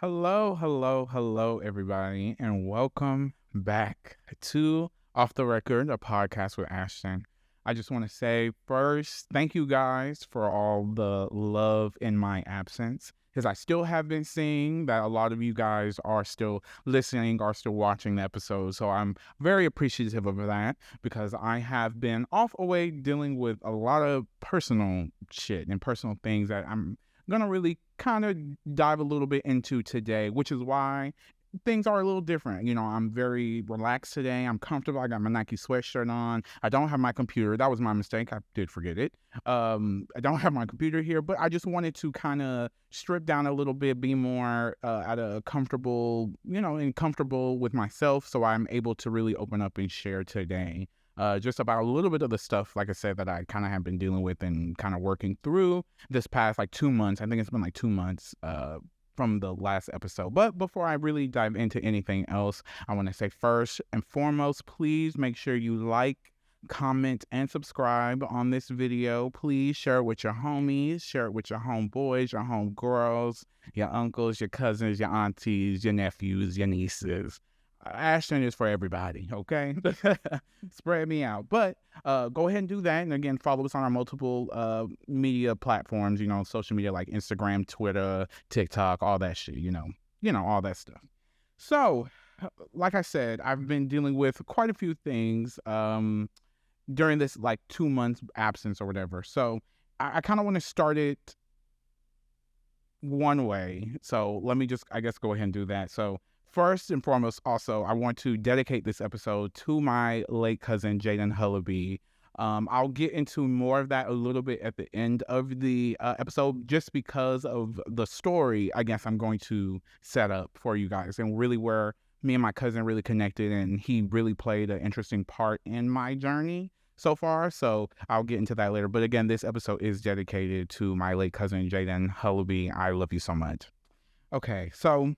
Hello, everybody, and welcome back to Off the Record, a podcast with Ashton. I just want to say first, thank you guys for all the love in my absence, because I still have been seeing that a lot of you guys are still listening, are still watching the episodes. So I'm very appreciative of that because I have been off away dealing with a lot of personal shit and personal things that I'm going to really kind of dive a little bit into today, which is why things are a little different. I'm very relaxed today. I'm comfortable. I got my Nike sweatshirt on. I don't have my computer. That was my mistake. I did forget it. I don't have my computer here, but I just wanted to kind of strip down a little bit, be more at a comfortable, and comfortable with myself, so I'm able to really open up and share today. Just about a little bit of the stuff, like I said, that I kind of have been dealing with and kind of working through this past 2 months. I think it's been 2 months from the last episode. But before I really dive into anything else, I want to say first and foremost, please make sure you like, comment, and subscribe on this video. Please share it with your homies, share it with your homeboys, your homegirls, your uncles, your cousins, your aunties, your nephews, your nieces. Ashton is for everybody, okay? Spread me out. But go ahead and do that. And again, follow us on our multiple media platforms, social media like Instagram, Twitter, TikTok, all that shit, all that stuff. So, like I said, I've been dealing with quite a few things during this 2 months absence or whatever. So I kind of want to start it one way. So let me just, I guess, go ahead and do that. So first and foremost, also, I want to dedicate this episode to my late cousin, Jaden Hullaby. I'll get into more of that a little bit at the end of the episode, just because of the story, I guess, I'm going to set up for you guys, and really where me and my cousin really connected, and he really played an interesting part in my journey so far. So I'll get into that later. But again, this episode is dedicated to my late cousin, Jaden Hullaby. I love you so much. Okay, so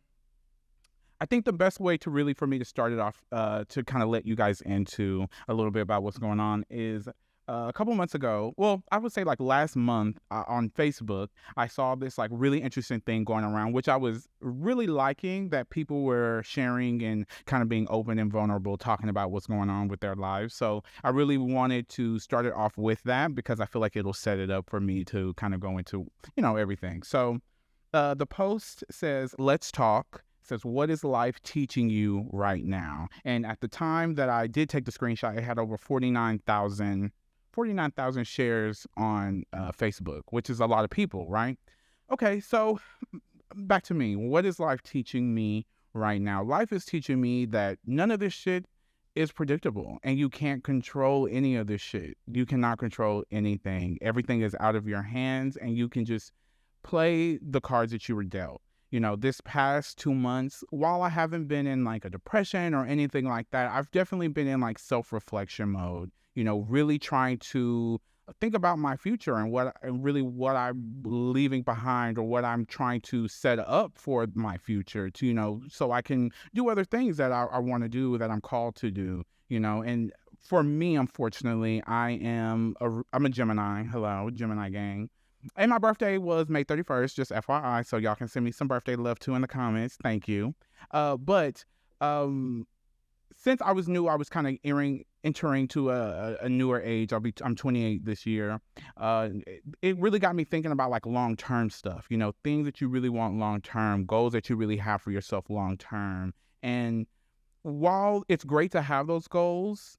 I think the best way to really, for me to start it off, to kind of let you guys into a little bit about what's going on is a couple months ago, well, I would say last month on Facebook, I saw this really interesting thing going around, which I was really liking, that people were sharing and kind of being open and vulnerable, talking about what's going on with their lives. So I really wanted to start it off with that because I feel like it'll set it up for me to kind of go into, everything. So the post says, "Let's talk." Says, "What is life teaching you right now?" And at the time that I did take the screenshot, it had over 49,000 shares on Facebook, which is a lot of people, right? Okay, so back to me. What is life teaching me right now? Life is teaching me that none of this shit is predictable, and you can't control any of this shit. You cannot control anything. Everything is out of your hands, and you can just play the cards that you were dealt. This past 2 months, while I haven't been in a depression or anything like that, I've definitely been in self-reflection mode, really trying to think about my future and what I'm leaving behind, or what I'm trying to set up for my future to, so I can do other things that I want to do, that I'm called to do, and for me, unfortunately, I'm a Gemini. Hello, Gemini gang. And my birthday was May 31st, just FYI, so y'all can send me some birthday love too in the comments. Thank you. But since I was new, I was kind of entering to a newer age. I'm 28 this year. It really got me thinking about long-term stuff, things that you really want long-term, goals that you really have for yourself long-term. And while it's great to have those goals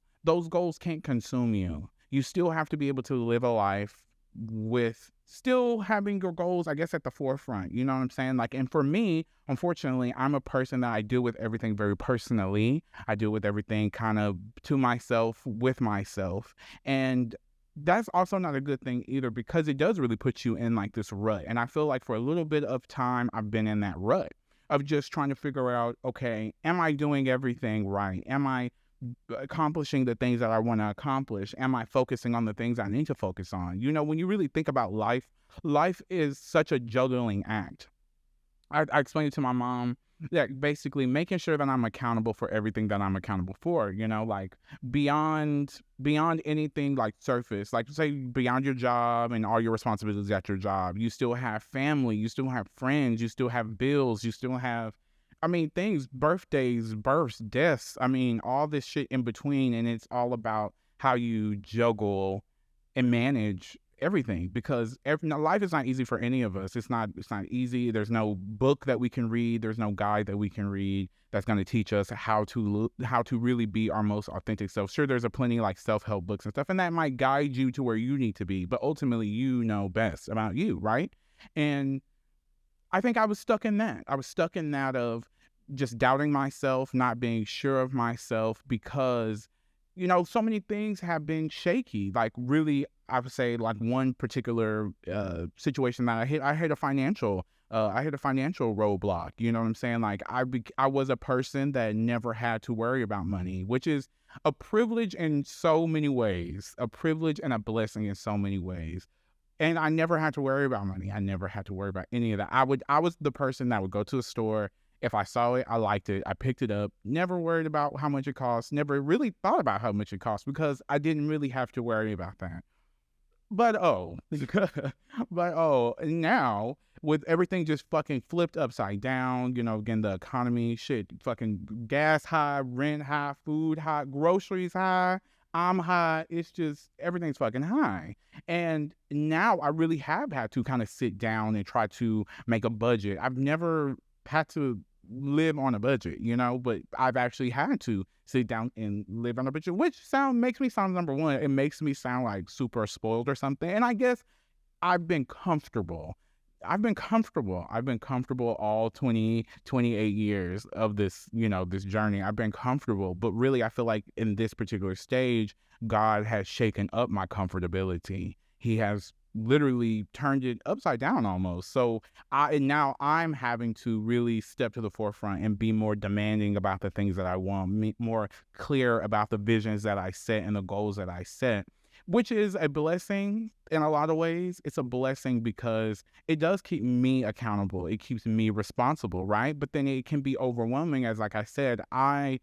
can't consume you. You still have to be able to live a life with still having your goals, I guess, at the forefront. You know what I'm saying? And for me, unfortunately, I'm a person that I deal with everything very personally. I deal with everything kind of to myself, with myself. And that's also not a good thing either, because it does really put you in this rut. And I feel like for a little bit of time, I've been in that rut of just trying to figure out, okay, am I doing everything right? Am I accomplishing the things that I want to accomplish? Am I focusing on the things I need to focus on? When you really think about life is such a juggling act. I explained it to my mom Yeah, basically making sure that I'm accountable for everything that I'm accountable for, like beyond anything like surface, like say beyond your job and all your responsibilities at your job, you still have family, you still have friends, you still have bills, you still have, things, birthdays, births, deaths, all this shit in between. And it's all about how you juggle and manage everything, because life is not easy for any of us. It's not easy. There's no book that we can read. There's no guide that we can read that's going to teach us how to really be our most authentic self. Sure, there's a plenty like self-help books and stuff, and that might guide you to where you need to be, but ultimately you know best about you, right? And I think I was stuck in that. I was stuck in that of just doubting myself, not being sure of myself, because so many things have been shaky. Like really, I would say like one particular situation that I hit a financial roadblock. You know what I'm saying? Like I was a person that never had to worry about money, which is a privilege in so many ways, a privilege and a blessing in so many ways. And I never had to worry about money. I never had to worry about any of that. I was the person that would go to a store. If I saw it, I liked it, I picked it up, never worried about how much it costs, never really thought about how much it costs, because I didn't really have to worry about that. But now with everything just fucking flipped upside down, again, the economy, shit, fucking gas high, rent high, food high, groceries high, I'm high. It's just everything's fucking high. And now I really have had to kind of sit down and try to make a budget. I've never had to live on a budget, but I've actually had to sit down and live on a budget, which makes me sound, number one, it makes me sound like super spoiled or something. And I guess I've been comfortable. I've been comfortable all 28 years of this, this journey. I've been comfortable, but really I feel like in this particular stage, God has shaken up my comfortability. He has literally turned it upside down almost. So now I'm having to really step to the forefront and be more demanding about the things that I want, more clear about the visions that I set and the goals that I set, which is a blessing in a lot of ways. It's a blessing because it does keep me accountable. It keeps me responsible, right? But then it can be overwhelming, as like I said, I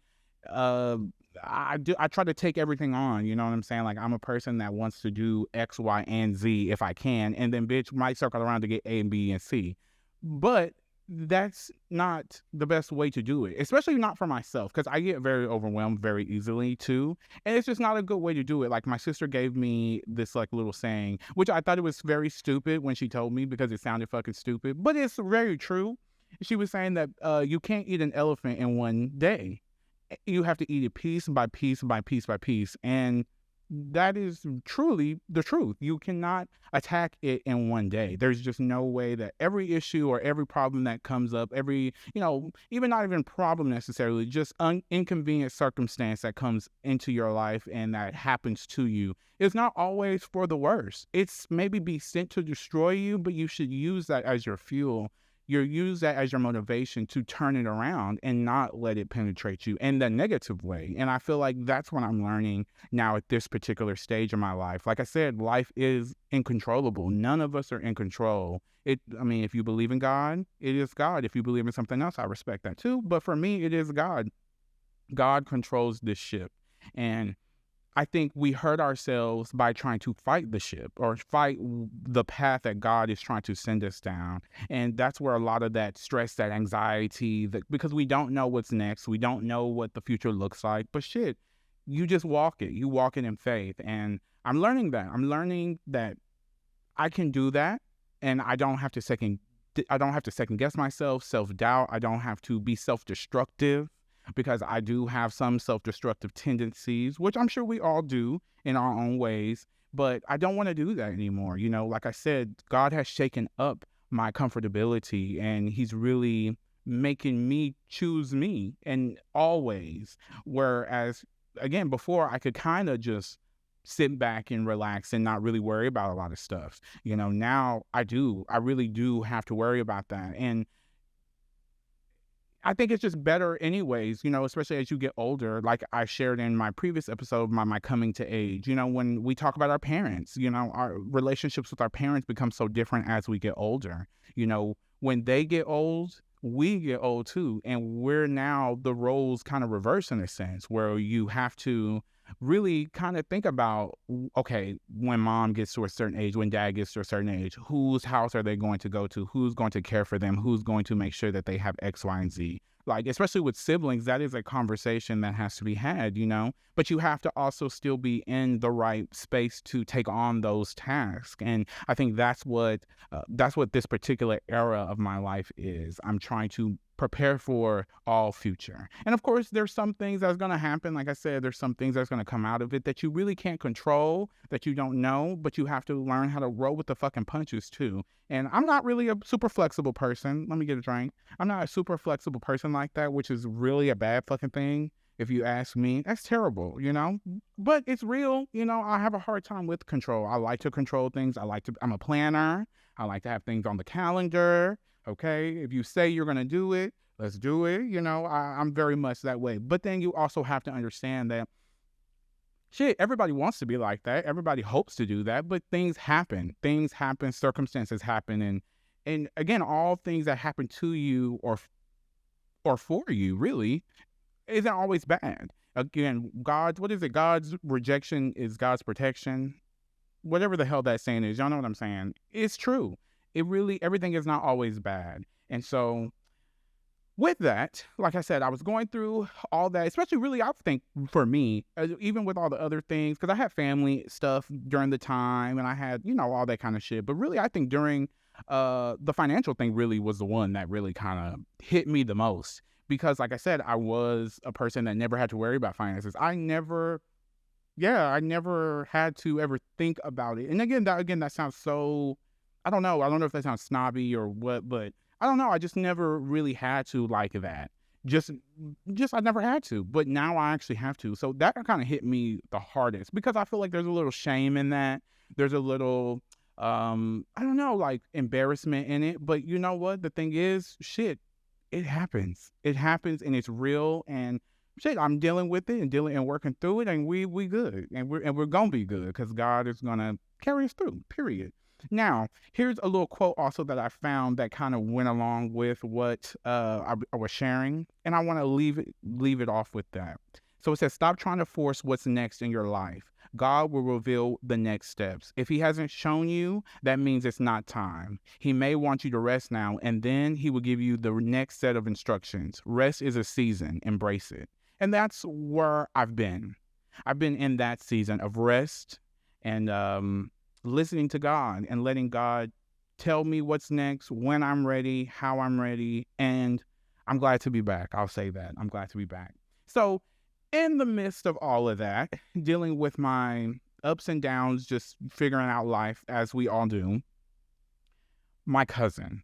try to take everything on, you know what I'm saying? Like I'm a person that wants to do X, Y, and Z if I can, and then bitch might circle around to get A and B and C. But that's not the best way to do it, especially not for myself, because I get very overwhelmed very easily too. And it's just not a good way to do it. Like my sister gave me this like little saying, which I thought it was very stupid when she told me, because it sounded fucking stupid, but it's very true. She was saying that you can't eat an elephant in one day. You have to eat it piece by piece by piece by piece. And that is truly the truth. You cannot attack it in one day. There's just no way that every issue or every problem that comes up, every, even not even problem necessarily, just inconvenient circumstance that comes into your life and that happens to you is not always for the worse. It's maybe be sent to destroy you, but you should use that as your fuel. You use that as your motivation to turn it around and not let it penetrate you in the negative way. And I feel like that's what I'm learning now at this particular stage of my life. Like I said, life is uncontrollable. None of us are in control. If you believe in God, it is God. If you believe in something else, I respect that too. But for me, it is God. God controls this ship. And I think we hurt ourselves by trying to fight the ship or fight the path that God is trying to send us down. And that's where a lot of that stress, that anxiety, because we don't know what's next. We don't know what the future looks like. But shit, you just walk it. You walk it in faith. And I'm learning that. I'm learning that I can do that. And I don't have to second guess myself, self-doubt. I don't have to be self-destructive, because I do have some self-destructive tendencies, which I'm sure we all do in our own ways, but I don't want to do that anymore. Like I said, God has shaken up my comfortability, and he's really making me choose me in all ways. Whereas, again, before I could kind of just sit back and relax and not really worry about a lot of stuff. Now I really do have to worry about that. And I think it's just better anyways, especially as you get older. Like I shared in my previous episode, my coming to age, when we talk about our parents, our relationships with our parents become so different as we get older. When they get old, we get old too, and we're now the roles kind of reverse in a sense where you have to really kind of think about, okay, when mom gets to a certain age, when dad gets to a certain age, whose house are they going to go to? Who's going to care for them? Who's going to make sure that they have X, Y, and Z? Like, especially with siblings, that is a conversation that has to be had, but you have to also still be in the right space to take on those tasks. And I think that's what this particular era of my life is. I'm trying to prepare for all future. And of course, there's some things that's going to happen. Like I said, there's some things that's going to come out of it that you really can't control, that you don't know, but you have to learn how to roll with the fucking punches too. And I'm not really a super flexible person. Let me get a drink. I'm not a super flexible person like that, which is really a bad fucking thing. If you ask me, that's terrible, but it's real. I have a hard time with control. I like to control things. I'm a planner. I like to have things on the calendar. Okay, if you say you're going to do it, let's do it. I'm very much that way. But then you also have to understand that, shit, everybody wants to be like that. Everybody hopes to do that. But things happen. Circumstances happen. And again, all things that happen to you or for you, really, isn't always bad. Again, God's rejection is God's protection. Whatever the hell that saying is, y'all know what I'm saying? It's true. Everything is not always bad. And so with that, like I said, I was going through all that, especially really, I think for me, even with all the other things, because I had family stuff during the time and I had, all that kind of shit. But really, I think during the financial thing really was the one that really kind of hit me the most. Because like I said, I was a person that never had to worry about finances. I never had to ever think about it. And again, that sounds so, I don't know if that sounds snobby or what, but I don't know. I just never really had to like that. Just I never had to, but now I actually have to. So that kind of hit me the hardest because I feel like there's a little shame in that. There's a little, I don't know, like embarrassment in it. But you know what? The thing is, shit, it happens. It happens and it's real. And shit, I'm dealing with it and working through it, and we good, and we're gonna be good because God is gonna carry us through. Period. Now, here's a little quote also that I found that kind of went along with what I was sharing, and I want to leave it off with that. So it says, stop trying to force what's next in your life. God will reveal the next steps. If he hasn't shown you, that means it's not time. He may want you to rest now, and then he will give you the next set of instructions. Rest is a season. Embrace it. And that's where I've been. I've been in that season of rest and listening to God and letting God tell me what's next, when I'm ready, how I'm ready. And I'm glad to be back. I'll say that. I'm glad to be back. So in the midst of all of that, dealing with my ups and downs, just figuring out life as we all do, my cousin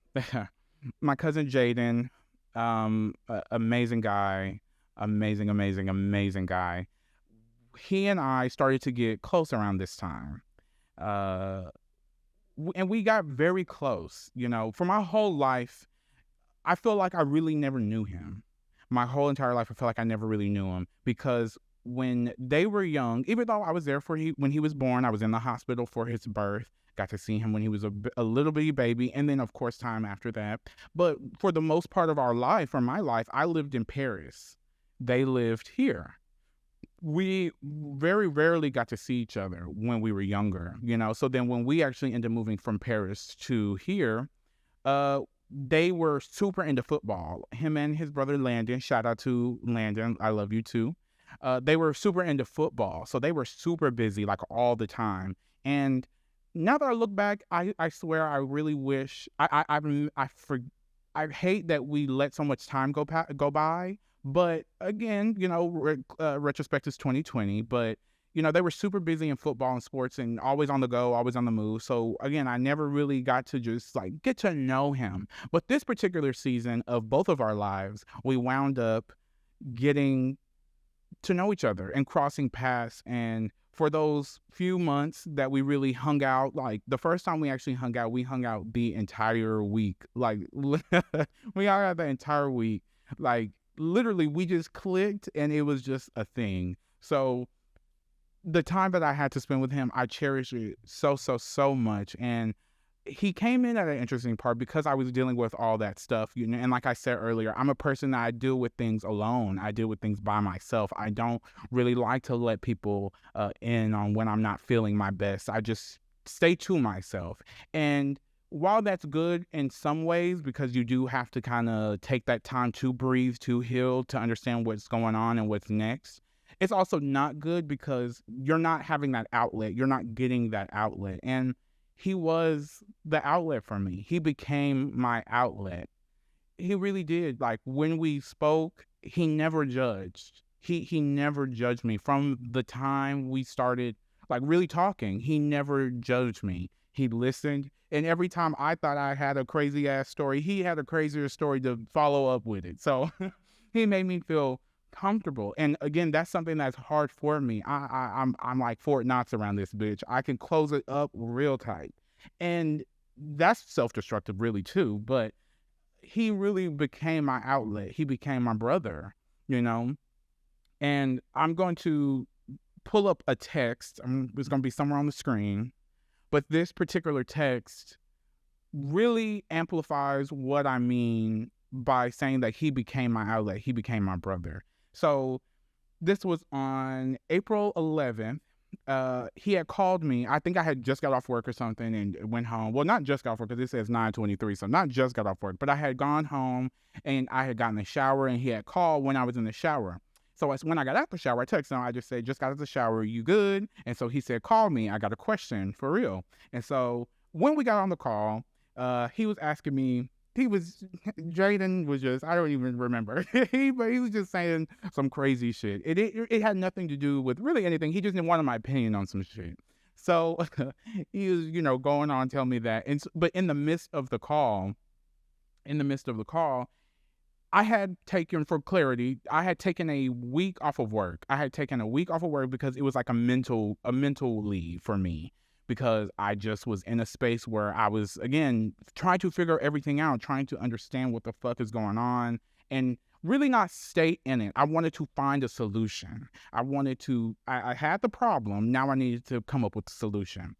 Jaden, amazing guy, amazing guy. He and I started to get close around this time. And we got very close, for my whole life. I feel like I really never knew him. My whole entire life, I feel like I never really knew him because when they were young, even though I was there when he was born, I was in the hospital for his birth, got to see him when he was a little bitty baby. And then of course, time after that. But for the most part of our life, or my life, I lived in Paris. They lived here. We very rarely got to see each other when we were younger, So then when we actually ended up moving from Paris to here, they were super into football. Him and his brother Landon, shout out to Landon, I love you too. They were super into football, so they were super busy like all the time. And now that I look back, I swear I really wish I hate that we let so much time go by. But again, retrospect is 2020. But they were super busy in football and sports and always on the go, always on the move. So again, I never really got to just get to know him. But this particular season of both of our lives, we wound up getting to know each other and crossing paths. And for those few months that we really hung out, like the first time we actually hung out the entire week. Like we hung out the entire week. Like literally we just clicked and it was just a thing. So the time that I had to spend with him, I cherish it so much. And he came in at an interesting part because I was dealing with all that stuff, and like I said earlier, I'm a person that I deal with things alone. I deal with things by myself. I don't really like to let people in on when I'm not feeling my best. I just stay to myself. And while that's good in some ways, because you do have to kind of take that time to breathe, to heal, to understand what's going on and what's next, it's also not good because you're not having that outlet. You're not getting that outlet. And he was the outlet for me. He became my outlet. He really did. Like, when we spoke, he never judged. He never judged me from the time we started like really talking. He never judged me. He listened, and every time I thought I had a crazy ass story, he had a crazier story to follow up with it. So he made me feel comfortable. And again, that's something that's hard for me. I'm like Fort Knox around this bitch. I can close it up real tight. And that's self-destructive really too. But he really became my outlet. He became my brother, you know? And I'm going to pull up a text. It's going to be somewhere on the screen. But this particular text really amplifies what I mean by saying that he became my outlet. He became my brother. So this was on April 11th. He had called me. I think I had just got off work or something and went home. Well, not just got off work because it says 9:23, so not just got off work, but I had gone home and I had gotten a shower, and he had called when I was in the shower. So when I got out the shower, I texted him. I just said, just got out of the shower. You good? And so he said, call me. I got a question for real. And so when we got on the call, he was asking me, Jaden was just, I don't even remember. But he was just saying some crazy shit. It had nothing to do with really anything. He just didn't want my opinion on some shit. So he was, going on telling me that. But in the midst of the call, I had taken, for clarity, I had taken a week off of work. Because it was like a mental leave for me, because I just was in a space where I was, again, trying to figure everything out, trying to understand what the fuck is going on, and really not stay in it. I wanted to find a solution. I had the problem. Now I needed to come up with a solution.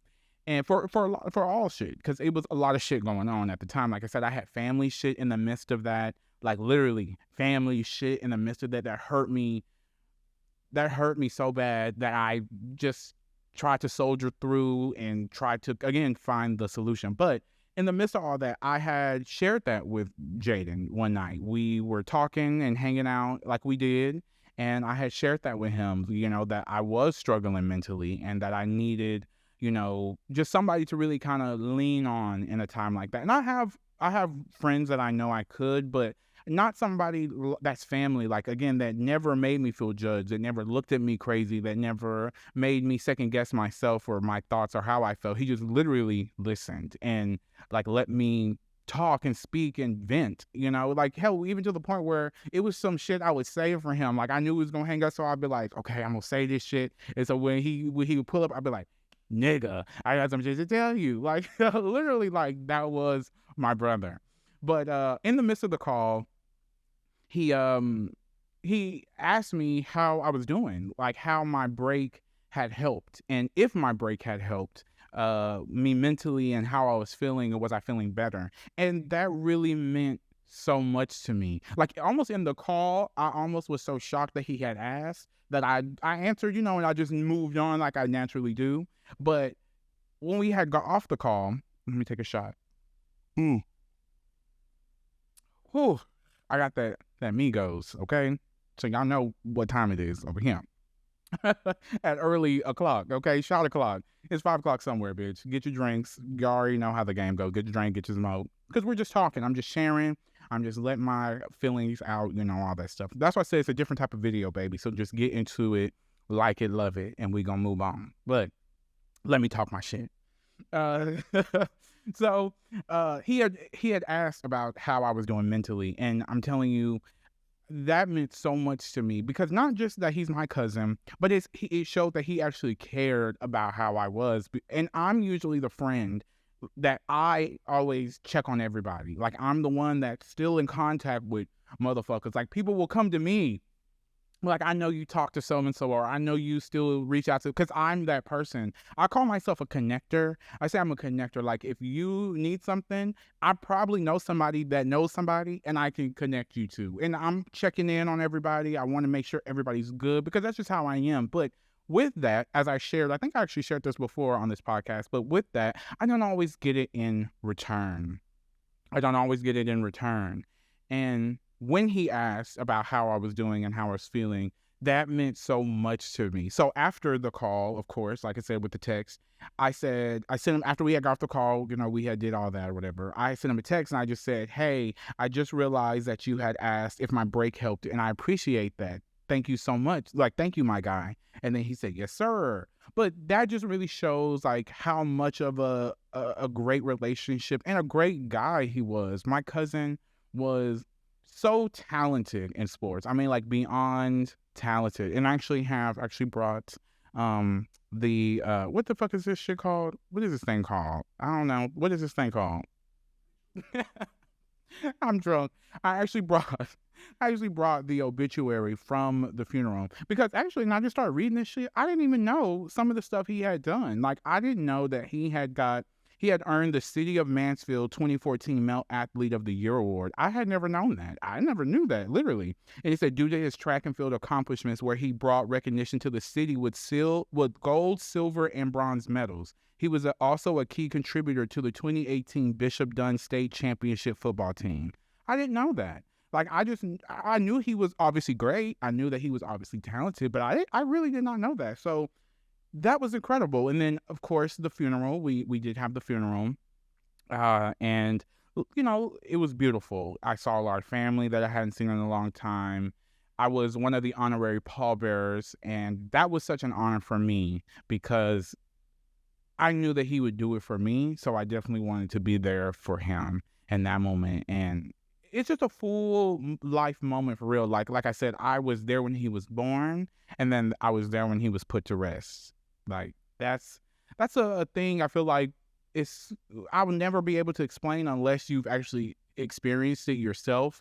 And for all shit, because it was a lot of shit going on at the time. Like I said, I had family shit in the midst of that. Like, literally family shit in the midst of that hurt me. That hurt me so bad that I just tried to soldier through and tried to, again, find the solution. But in the midst of all that, I had shared that with Jaden one night. We were talking and hanging out like we did. And I had shared that with him, that I was struggling mentally and that I needed, just somebody to really kind of lean on in a time like that. And I have friends that I know I could, but not somebody that's family, like, again, that never made me feel judged, that never looked at me crazy, that never made me second guess myself or my thoughts or how I felt. He just literally listened and like let me talk and speak and vent, like, hell, even to the point where it was some shit I would say for him. Like, I knew he was gonna hang up, so I'd be like, okay, I'm gonna say this shit. And so when he would pull up, I'd be like, nigga, I got some shit to tell you. Like, literally, like, that was my brother. But in the midst of the call, he asked me how I was doing, like how my break had helped, and if my break had helped me mentally, and how I was feeling, or was I feeling better. And that really meant so much to me. Like, almost in the call, I almost was so shocked that he had asked that I answered, and I just moved on like I naturally do. But when we had got off the call, let me take a shot. Whew, I got that Migos, okay? So y'all know what time it is over here. At early o'clock, okay? Shot o'clock. It's 5 o'clock somewhere, bitch. Get your drinks. You already know how the game goes. Get your drink, get your smoke. Because we're just talking. I'm just sharing. I'm just letting my feelings out, all that stuff. That's why I say it's a different type of video, baby. So just get into it, like it, love it, and we gonna move on. But let me talk my shit. So he had asked about how I was doing mentally, and I'm telling you, that meant so much to me, because not just that he's my cousin, but it showed that he actually cared about how I was. And I'm usually the friend that I always check on everybody. Like, I'm the one that's still in contact with motherfuckers. Like, people will come to me like, I know you talk to so and so, or I know you still reach out to, because I'm that person. I call myself a connector. I say I'm a connector. Like, if you need something, I probably know somebody that knows somebody, and I can connect you to. And I'm checking in on everybody. I want to make sure everybody's good, because that's just how I am. But with that, as I shared, I think I actually shared this before on this podcast, but with that, I don't always get it in return. I don't always get it in return. And when he asked about how I was doing and how I was feeling, that meant so much to me. So after the call, of course, like I said with the text, I sent him, after we had got off the call, we had did all that or whatever. I sent him a text and I just said, "Hey, I just realized that you had asked if my break helped, and I appreciate that. Thank you so much. Like, thank you, my guy." And then he said, "Yes, sir." But that just really shows like how much of a great relationship and a great guy he was. My cousin was so talented in sports. I mean, like, beyond talented. And I actually brought the what the fuck is this shit called? What is this thing called? I don't know. What is this thing called? I'm drunk. I actually brought the obituary from the funeral, because actually, when I just started reading this shit, I didn't even know some of the stuff he had done. Like, I didn't know that he had earned the City of Mansfield 2014 Male Athlete of the Year award. I had never known that. I never knew that, literally. And he said, due to his track and field accomplishments, where he brought recognition to the city with gold, silver, and bronze medals. He was also a key contributor to the 2018 Bishop Dunn State Championship football team. I didn't know that. Like, I knew he was obviously great. I knew that he was obviously talented, but I really did not know that. So that was incredible. And then, of course, the funeral. We did have the funeral, and it was beautiful. I saw a lot of family that I hadn't seen in a long time. I was one of the honorary pallbearers, and that was such an honor for me, because I knew that he would do it for me. So I definitely wanted to be there for him in that moment. And it's just a full life moment for real. Like I said, I was there when he was born, and then I was there when he was put to rest. Like, that's a thing I feel like I will never be able to explain unless you've actually experienced it yourself,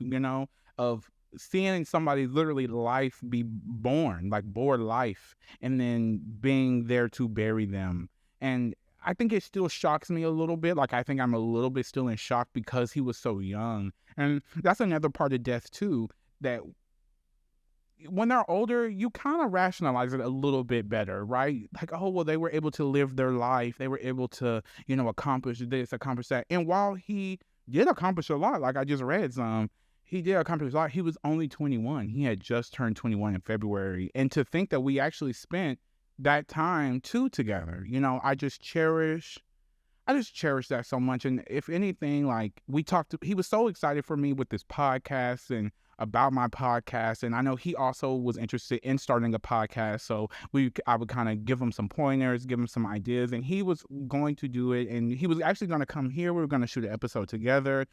of seeing somebody literally life be born, like born life, and then being there to bury them. And I think it still shocks me a little bit. Like, I think I'm a little bit still in shock because he was so young. And that's another part of death too, that when they're older, you kind of rationalize it a little bit better, right? Like, oh, well, they were able to live their life. They were able to, accomplish this, accomplish that. And while he did accomplish a lot, like I just read he did accomplish a lot. He was only 21. He had just turned 21 in February. And to think that we actually spent that time together, I just cherish that so much. And if anything, like, he was so excited for me with this podcast and about my podcast. And I know he also was interested in starting a podcast. So I would kind of give him some pointers, give him some ideas, and he was going to do it. And he was actually going to come here. We were going to shoot an episode together.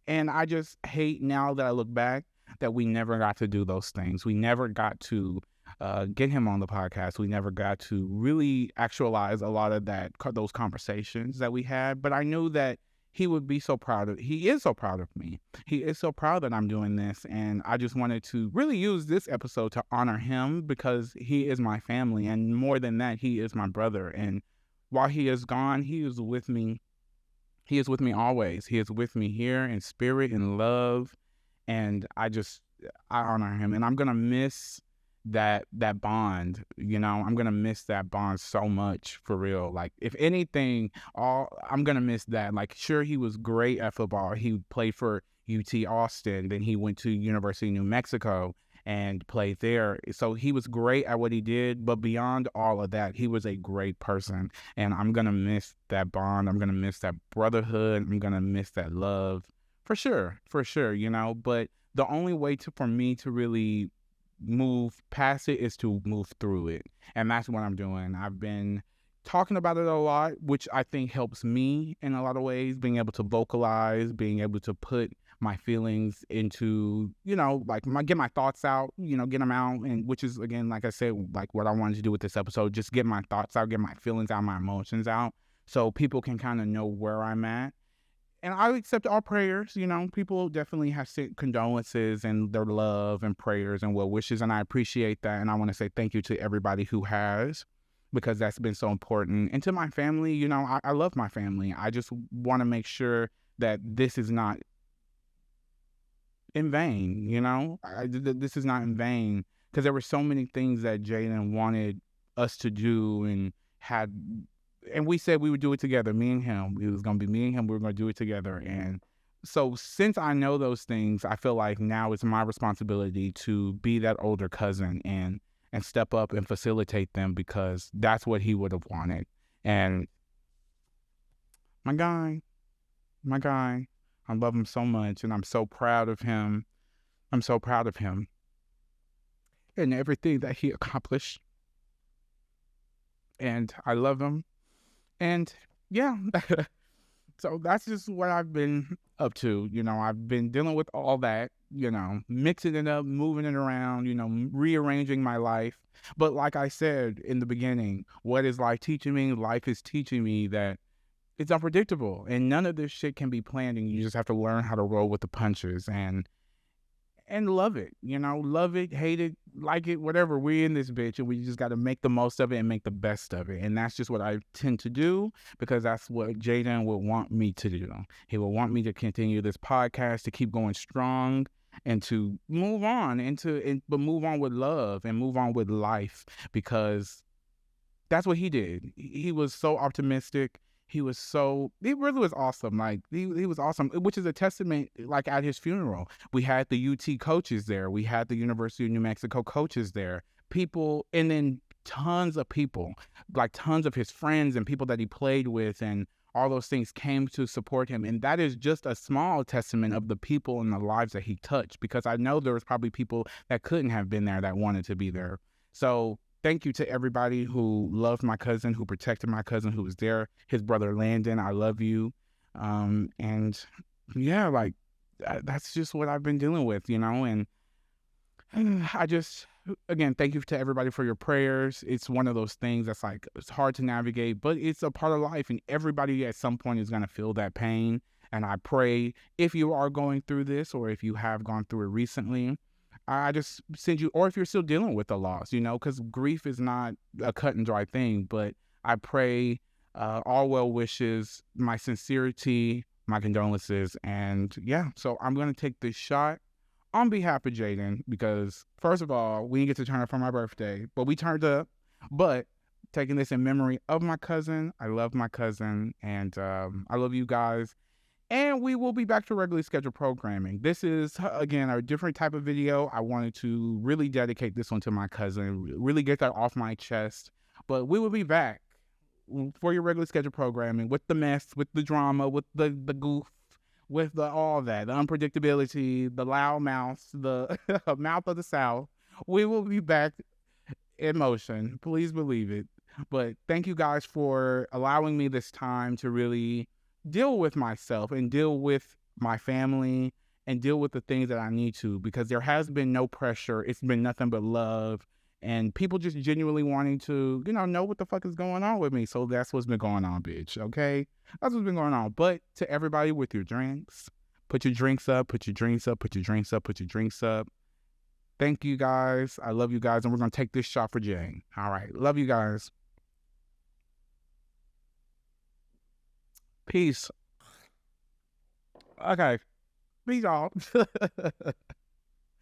And I just hate, now that I look back, that we never got to do those things. We never got to get him on the podcast. We never got to really actualize a lot of those conversations that we had. But I knew that he would be so proud of. He is so proud of me. He is so proud that I'm doing this, and I just wanted to really use this episode to honor him, because he is my family, and more than that, he is my brother. And while he is gone, he is with me. He is with me always. He is with me here in spirit and love, and I honor him, and I'm gonna miss that bond. I'm gonna miss that bond so much, for real. Like, if anything, I'm gonna miss that. Like, sure, he was great at football. He played for UT Austin, then he went to University of New Mexico and played there. So he was great at what he did, but beyond all of that, he was a great person. And I'm gonna miss that bond. I'm gonna miss that brotherhood. I'm gonna miss that love, for sure. But the only way for me to really move past it is to move through it. And that's what I'm doing. I've been talking about it a lot, which I think helps me in a lot of ways, being able to vocalize, being able to put my feelings into, get my thoughts out, get them out. And which is, again, like I said, like what I wanted to do with this episode, just get my thoughts out, get my feelings out, my emotions out, so people can kind of know where I'm at. and I accept all prayers. People definitely have sent condolences and their love and prayers and well wishes, and I appreciate that. And I want to say thank you to everybody who has, because that's been so important. And to my family, I love my family. I just want to make sure that this is not in vain. This is not in vain, because there were so many things that Jaden wanted us to do and we said we would do it together, me and him. It was going to be me and him. We were going to do it together. And so since I know those things, I feel like now it's my responsibility to be that older cousin and step up and facilitate them, because that's what he would have wanted. And my guy, I love him so much, and I'm so proud of him. I'm so proud of him and everything that he accomplished. And I love him. And yeah, so that's just what I've been up to. I've been dealing with all that, mixing it up, moving it around, rearranging my life. But like I said in the beginning, what is life teaching me? Life is teaching me that it's unpredictable and none of this shit can be planned, and you just have to learn how to roll with the punches and love it, love it, hate it, like it, whatever. We're in this bitch, and we just got to make the most of it and make the best of it. And that's just what I tend to do, because that's what Jaden would want me to do. He will want me to continue this podcast, to keep going strong, and to move on but move on with love and move on with life, because that's what he did. He was so optimistic. He really was awesome. Like, he was awesome, which is a testament, like, at his funeral. We had the UT coaches there. We had the University of New Mexico coaches there. People, and then tons of people, like tons of his friends and people that he played with and all those things came to support him. And that is just a small testament of the people and the lives that he touched, because I know there was probably people that couldn't have been there that wanted to be there. So thank you to everybody who loved my cousin, who protected my cousin, who was there. His brother Landon, I love you. And yeah, like, that's just what I've been dealing with, and I just, again, thank you to everybody for your prayers. It's one of those things that's like, it's hard to navigate, but it's a part of life, and everybody at some point is going to feel that pain. And I pray, if you are going through this, or if you have gone through it recently, I just send you, or if you're still dealing with the loss, because grief is not a cut and dry thing. But I pray all well wishes, my sincerity, my condolences. And yeah, so I'm going to take this shot on behalf of Jaden, because first of all, we didn't get to turn up for my birthday, but we turned up. But taking this in memory of my cousin, I love my cousin, and I love you guys. And we will be back to regularly scheduled programming. This is, again, a different type of video. I wanted to really dedicate this one to my cousin, really get that off my chest. But we will be back for your regularly scheduled programming, with the mess, with the drama, with the goof, with all that, the unpredictability, the loud mouth, the mouth of the South. We will be back in motion. Please believe it. But thank you guys for allowing me this time to really deal with myself and deal with my family and deal with the things that I need to, because there has been no pressure. It's been nothing but love and people just genuinely wanting to, know what the fuck is going on with me. So that's what's been going on, bitch. Okay. That's what's been going on. But to everybody with your drinks, put your drinks up, put your drinks up, put your drinks up, put your drinks up. Thank you guys. I love you guys. And we're going to take this shot for Jane. All right. Love you guys. Peace. Okay. Peace, y'all.